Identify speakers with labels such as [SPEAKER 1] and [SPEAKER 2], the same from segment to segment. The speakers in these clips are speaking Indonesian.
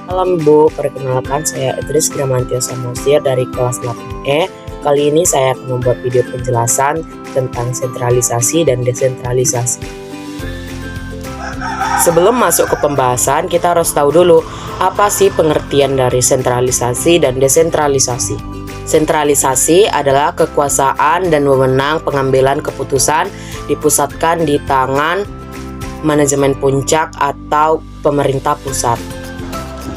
[SPEAKER 1] Salam Bu, perkenalkan saya Idris Gramantio Samosir dari kelas 8E. Kali ini saya akan membuat video penjelasan tentang sentralisasi dan desentralisasi. Sebelum masuk ke pembahasan, kita harus tahu dulu apa sih pengertian dari sentralisasi dan desentralisasi. Sentralisasi adalah kekuasaan dan wewenang pengambilan keputusan dipusatkan di tangan manajemen puncak atau pemerintah pusat.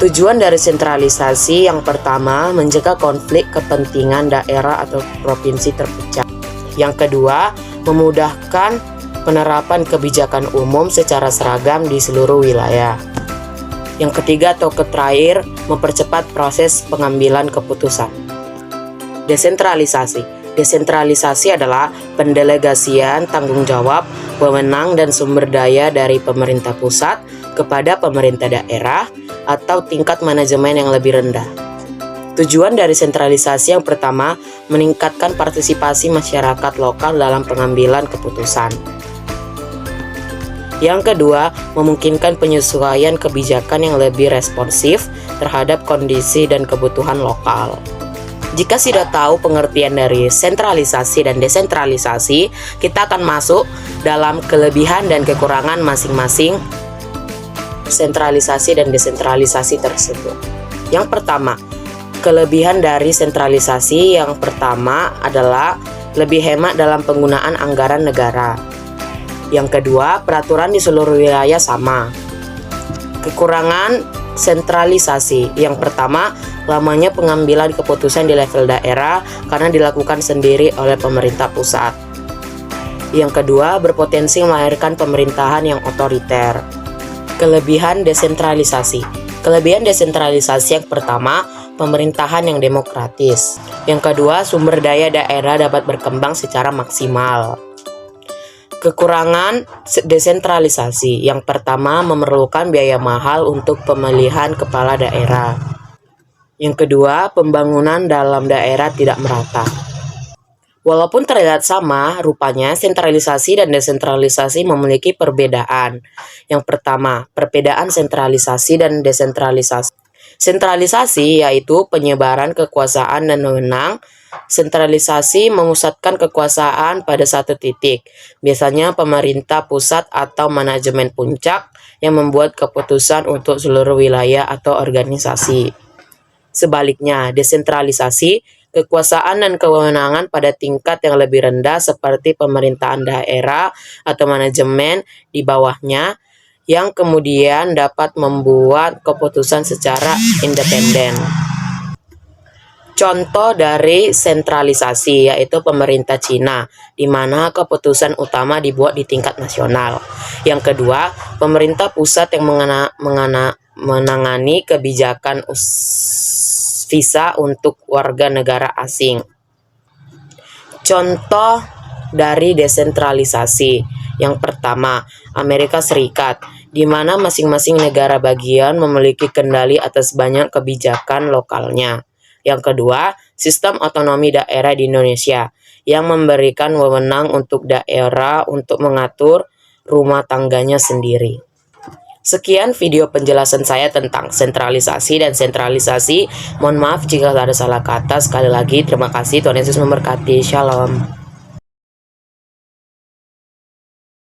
[SPEAKER 1] Tujuan dari sentralisasi yang pertama, mencegah konflik kepentingan daerah atau provinsi terpecah. Yang kedua, memudahkan penerapan kebijakan umum secara seragam di seluruh wilayah. Yang ketiga atau terakhir, mempercepat proses pengambilan keputusan. Desentralisasi. Desentralisasi adalah pendelegasian tanggung jawab, wewenang dan sumber daya dari pemerintah pusat kepada pemerintah daerah atau tingkat manajemen yang lebih rendah. Tujuan dari sentralisasi yang pertama, meningkatkan partisipasi masyarakat lokal dalam pengambilan keputusan. Yang kedua, memungkinkan penyesuaian kebijakan yang lebih responsif terhadap kondisi dan kebutuhan lokal. Jika sudah tahu pengertian dari sentralisasi dan desentralisasi, kita akan masuk dalam kelebihan dan kekurangan masing-masing sentralisasi dan desentralisasi tersebut. Yang pertama, kelebihan dari sentralisasi yang pertama adalah lebih hemat dalam penggunaan anggaran negara. Yang kedua, peraturan di seluruh wilayah sama. Kekurangan sentralisasi yang pertama, lamanya pengambilan keputusan di level daerah karena dilakukan sendiri oleh pemerintah pusat. Yang kedua, berpotensi melahirkan pemerintahan yang otoriter. Kelebihan desentralisasi. Kelebihan desentralisasi yang pertama, pemerintahan yang demokratis. Yang kedua, sumber daya daerah dapat berkembang secara maksimal. Kekurangan desentralisasi. Yang pertama, memerlukan biaya mahal untuk pemilihan kepala daerah. Yang kedua, pembangunan dalam daerah tidak merata. Walaupun terlihat sama, rupanya sentralisasi dan desentralisasi memiliki perbedaan. Yang pertama, perbedaan sentralisasi dan desentralisasi. Sentralisasi yaitu penyebaran kekuasaan dan wewenang. Sentralisasi memusatkan kekuasaan pada satu titik, biasanya pemerintah pusat atau manajemen puncak yang membuat keputusan untuk seluruh wilayah atau organisasi. Sebaliknya, desentralisasi, kekuasaan dan kewenangan pada tingkat yang lebih rendah seperti pemerintahan daerah atau manajemen di bawahnya yang kemudian dapat membuat keputusan secara independen. Contoh dari sentralisasi yaitu pemerintah Cina, di mana keputusan utama dibuat di tingkat nasional. Yang kedua, pemerintah pusat yang menangani kebijakan visa untuk warga negara asing. Contoh dari desentralisasi yang pertama, Amerika Serikat, di mana masing-masing negara bagian memiliki kendali atas banyak kebijakan lokalnya. Yang kedua, sistem otonomi daerah di Indonesia yang memberikan wewenang untuk daerah untuk mengatur rumah tangganya sendiri. Sekian video penjelasan saya tentang sentralisasi dan sentralisasi. Mohon maaf jika ada salah kata. Sekali lagi, terima kasih. Tuhan Yesus memberkati. Shalom.